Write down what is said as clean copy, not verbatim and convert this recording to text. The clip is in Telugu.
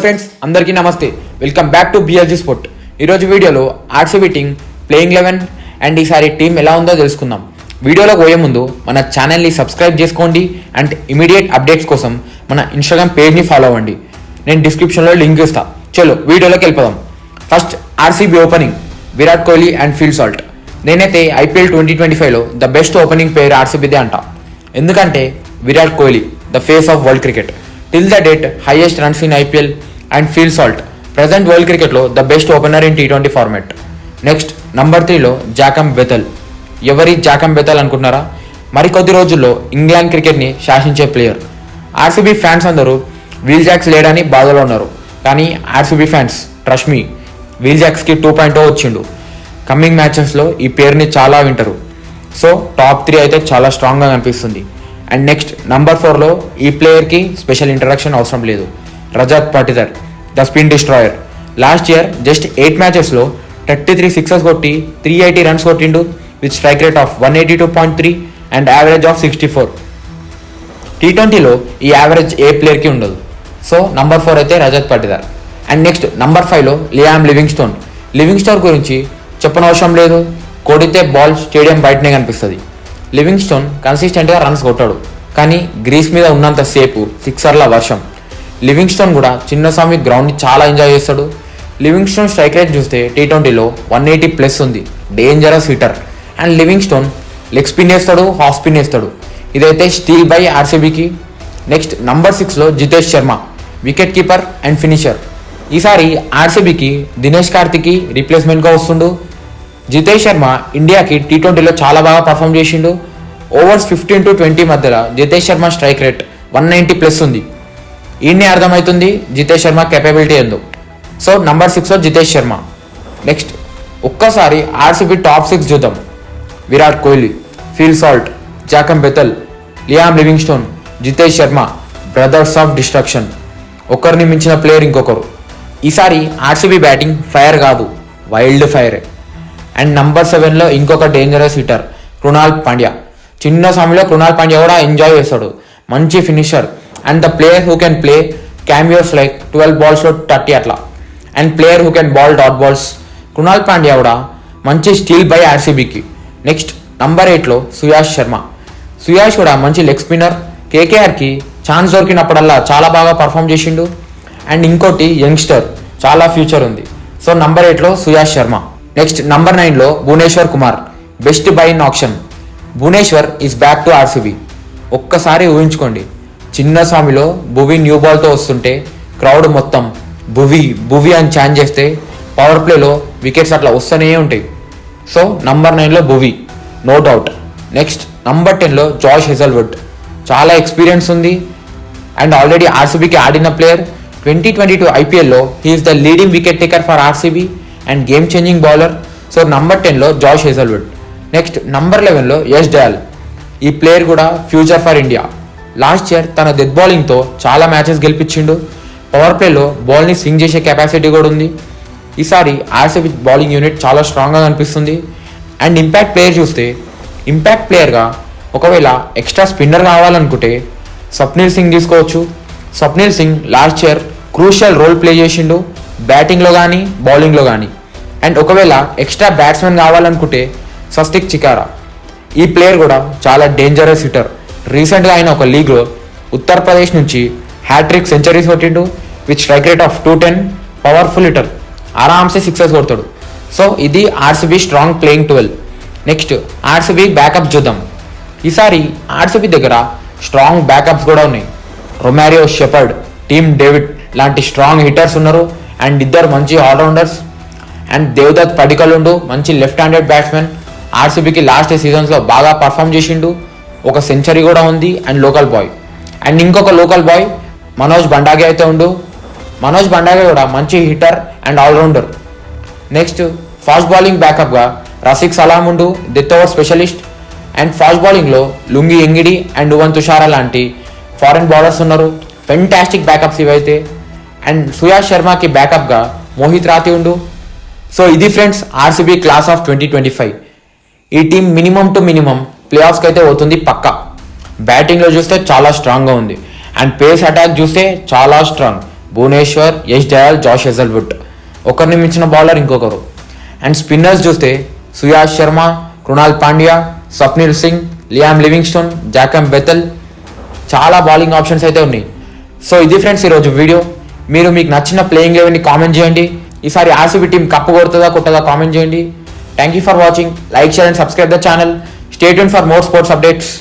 ఫ్రెండ్స్, అందరికీ నమస్తే. Welcome back to BLG sport. ఈరోజు వీడియోలో ఆర్సీబీ టీం ప్లేయింగ్ 11 అండ్ ఈసారి టీం ఎలా ఉందో తెలుసుకుందాం. వీడియోలోకి పోయే ముందు మన ఛానల్ని సబ్స్క్రైబ్ చేసుకోండి అండ్ ఇమీడియట్ అప్డేట్స్ కోసం మన ఇన్స్టాగ్రామ్ పేజ్ని ఫాలో అవ్వండి. నేను డిస్క్రిప్షన్లో లింక్ ఇస్తాను. చలో వీడియోలోకి వెళ్ళిపోదాం. First RCB opening Virat Kohli and Phil Salt. నేనైతే ఐపీఎల్ 2025లో ద బెస్ట్ ఓపెనింగ్ ప్లేయర్ ఆర్సీబీదే అంటా. ఎందుకంటే Virat Kohli the face of world cricket, till the date highest runs in IPL, and Phil Salt present world cricket lo the best opener in T20 format. Next number 3 లో జాకమ్ బెథెల్. ఎవరి జాకమ్ బెథెల్ అనుకుంటున్నారా? మరికొద్ది రోజుల్లో ఇంగ్లాండ్ క్రికెట్ని శాసించే ప్లేయర్. ఆర్సీబీ ఫ్యాన్స్ అందరూ వీల్ జాక్స్ లేడని బాధలో ఉన్నారు, కానీ RCB fans trust me, Will జాక్స్కి 2.0 వచ్చిండు. కమింగ్ మ్యాచెస్లో ఈ పేరుని చాలా వింటారు. సో టాప్ 3 అయితే చాలా స్ట్రాంగ్గా కనిపిస్తుంది. అండ్ నెక్స్ట్ నంబర్ 4లో ఈ ప్లేయర్కి స్పెషల్ ఇంట్రడక్షన్ అవసరం లేదు. Rajat Patidar the spin destroyer. Last year just 8 మ్యాచెస్లో 33 సిక్సెస్ కొట్టి 380 రన్స్ కొట్టిండు with strike rate of 182.3 and average of 64. T20లో ఈ యావరేజ్ ఏ ప్లేయర్కి ఉండదు. సో నంబర్ 4 అయితే Rajat Patidar. And next number 5లో లియామ్ లివింగ్స్టోన్ గురించి చెప్పనవసరం లేదు. కొడితే బాల్ స్టేడియం బయటనే కనిపిస్తుంది. లివింగ్స్టోన్ కన్సిస్టెంట్గా రన్స్ కొట్టాడు, కానీ గ్రీస్ మీద ఉన్నంతసేపు సిక్సర్ల వర్షం. లివింగ్స్టోన్ కూడా చిన్నస్వామి గ్రౌండ్ని చాలా ఎంజాయ్ చేస్తాడు. లివింగ్స్టోన్ స్ట్రైక్ రేట్ చూస్తే T20లో 180+ ఉంది. Dangerous hitter. And Livingstone leg spin వేస్తాడు, హాఫ్ స్పిన్ వేస్తాడు. ఇదైతే స్టీల్ బై ఆర్సీబీకి. నెక్స్ట్ నంబర్ 6లో Jitesh Sharma, wicket keeper and finisher. ఈసారి ఆర్సీబీకి దినేష్ కార్తిక్కి రీప్లేస్మెంట్గా వస్తుండు. జితేష్ శర్మ ఇండియాకి T20లో చాలా బాగా పర్ఫామ్ చేసిండు. ఓవర్స్ 15 to 20 మధ్యలో జితేష్ శర్మ స్ట్రైక్ రేట్ 190+ ఉంది. ఈయన్నే అర్థమవుతుంది జితేష్ శర్మ కేపబిలిటీ ఏందో. సో నంబర్ 6లో జితేష్ శర్మ. నెక్స్ట్ ఒక్కసారి ఆర్సీబీ టాప్ 6 చూద్దాం. Virat Kohli, Phil Salt, Jacob Bethell, Liam Livingstone, Jitesh Sharma, brothers of destruction. ఒకరిని మించిన ప్లేయర్ ఇంకొకరు. ఈసారి ఆర్సీబీ బ్యాటింగ్ ఫైర్ కాదు, వైల్డ్ ఫైర్. అండ్ నంబర్ 7లో ఇంకొక డేంజరస్ హిటర్ కృణాల్ పాండ్యా. చిన్న సమయంలో కృణాల్ పాండ్యా కూడా ఎంజాయ్ చేస్తాడు. మంచి finisher and the player who can play cameos like 12 balls 30 అట్లా. And player who can ball dot balls. Krunal Pandya కూడా మంచి స్టీల్ బై ఆర్సీబీకి. నెక్స్ట్ నంబర్ 8లో సుయాష్ కూడా మంచి లెగ్ స్పిన్నర్. కేకేఆర్కి ఛాన్స్ దొరికినప్పుడల్లా చాలా బాగా పర్ఫామ్ చేసిండు. అండ్ ఇంకోటి యంగ్స్టర్, చాలా ఫ్యూచర్ ఉంది. సో నంబర్ 8లో సుయాష్ శర్మ. నెక్స్ట్ నంబర్ 9లో Bhuvneshwar Kumar, best buy in option. Bhuvneshwar is back to RCB. ఒక్కసారి ఊహించుకోండి, చిన్న స్వామిలో భువి న్యూ బాల్తో వస్తుంటే క్రౌడ్ మొత్తం భువి అని ఛాన్స్ చేస్తే పవర్ ప్లేలో వికెట్స్ అట్లా వస్తూనే ఉంటాయి. సో నంబర్ 9లో Bhuvi, no doubt. Next number 10లో జాష్ హెజల్వుడ్. చాలా ఎక్స్పీరియన్స్ ఉంది అండ్ ఆల్రెడీ ఆర్సీబీకి ఆడిన ప్లేయర్. 2022 ఐపీఎల్లో he's the leading wicket taker for RCB and game changing bowler. So number 10లో జాష్ హెజల్వుడ్. నెక్స్ట్ నంబర్ 11లో యష్ దయాల్. ఈ ప్లేయర్ కూడా future for India. Last year తన డెత్ బౌలింగ్తో చాలా మ్యాచెస్ గెలిపించిండు. పవర్ ప్లేలో బాల్ని స్వింగ్ చేసే కెపాసిటీ కూడా ఉంది. ఈసారి ఆర్సీబీ బౌలింగ్ యూనిట్ చాలా స్ట్రాంగ్గా కనిపిస్తుంది. అండ్ ఇంపాక్ట్ ప్లేయర్ చూస్తే, ఇంపాక్ట్ ప్లేయర్గా ఒకవేళ ఎక్స్ట్రా స్పిన్నర్ కావాలనుకుంటే స్వప్నిల్ సింగ్ తీసుకోవచ్చు. Swapnil Singh last year crucial role play చేసిండు, బ్యాటింగ్లో కానీ బౌలింగ్లో కానీ. అండ్ ఒకవేళ ఎక్స్ట్రా బ్యాట్స్మెన్ కావాలనుకుంటే స్వస్తిక్ చికారా. ఈ ప్లేయర్ కూడా చాలా డేంజరస్ హిటర్. రీసెంట్గా ఆయన ఒక లీగ్లో ఉత్తరప్రదేశ్ నుంచి హ్యాట్రిక్ సెంచరీస్ కొట్టిండు with strike rate of 210. Powerful hitter, ఆరామ్సే సిక్సెస్ కొడతాడు. సో ఇది RCB strong playing 12. Next RCB backup చూద్దాం. ఈసారి ఆర్సీబీ దగ్గర స్ట్రాంగ్ బ్యాకప్స్ కూడా ఉన్నాయి. రొమారియో షెపర్డ్, టీమ్ డేవిడ్ లాంటి స్ట్రాంగ్ హిటర్స్ ఉన్నారు. అండ్ ఇద్దరు మంచి ఆల్రౌండర్స్. అండ్ దేవదత్ పడికలుండు, మంచి లెఫ్ట్ హ్యాండెడ్ బ్యాట్స్మెన్. ఆర్సీబీకి లాస్ట్ సీజన్స్లో బాగా పర్ఫామ్ చేసిండు. ఒక సెంచరీ కూడా ఉంది. And local boy. అండ్ ఇంకొక లోకల్ బాయ్ మనోజ్ బండాగే అయితే ఉండు. మనోజ్ బండాగే కూడా మంచి hitter and all rounder. Next fast bowling బ్యాకప్గా రసిక్ సలాం ఉండు, death over specialist. And fast బౌలింగ్లో Lungi Ngidi and Nuwan Thushara లాంటి ఫారెన్ బౌలర్స్ ఉన్నారు. ఫెంటాస్టిక్ బ్యాకప్స్ ఇవైతే. అండ్ సుయాష్ శర్మకి బ్యాకప్గా మోహిత్ రాతి ఉండు. సో ఇది ఫ్రెండ్స్ ఆర్సీబీ క్లాస్ ఆఫ్ 2025. ఈ team minimum to minimum play ఆఫ్స్కి అయితే అవుతుంది పక్కా. బ్యాటింగ్లో చూస్తే చాలా స్ట్రాంగ్గా ఉంది. అండ్ పేస్ అటాక్ చూస్తే చాలా strong. Bhuvneshwar, Yash Dayal, Josh Hazlewood. ఒకరిని మించిన బౌలర్ ఇంకొకరు. అండ్ స్పిన్నర్స్ చూస్తే Suyash Sharma, Krunal Pandya, Swapnil Singh, Liam Livingstone, Jacob Bethell, చాలా బౌలింగ్ ఆప్షన్స్ అయితే ఉన్నాయి. సో ఇది ఫ్రెండ్స్ ఈరోజు వీడియో. మీకు నచ్చిన ప్లేయింగ్ 11ని కామెంట్ చేయండి. ఈసారి ఆర్సీబీ టీం కప్పు కొట్టదా కామెంట్ చేయండి. Thank you for watching. Like, share and subscribe the channel. Stay tune for more sports updates.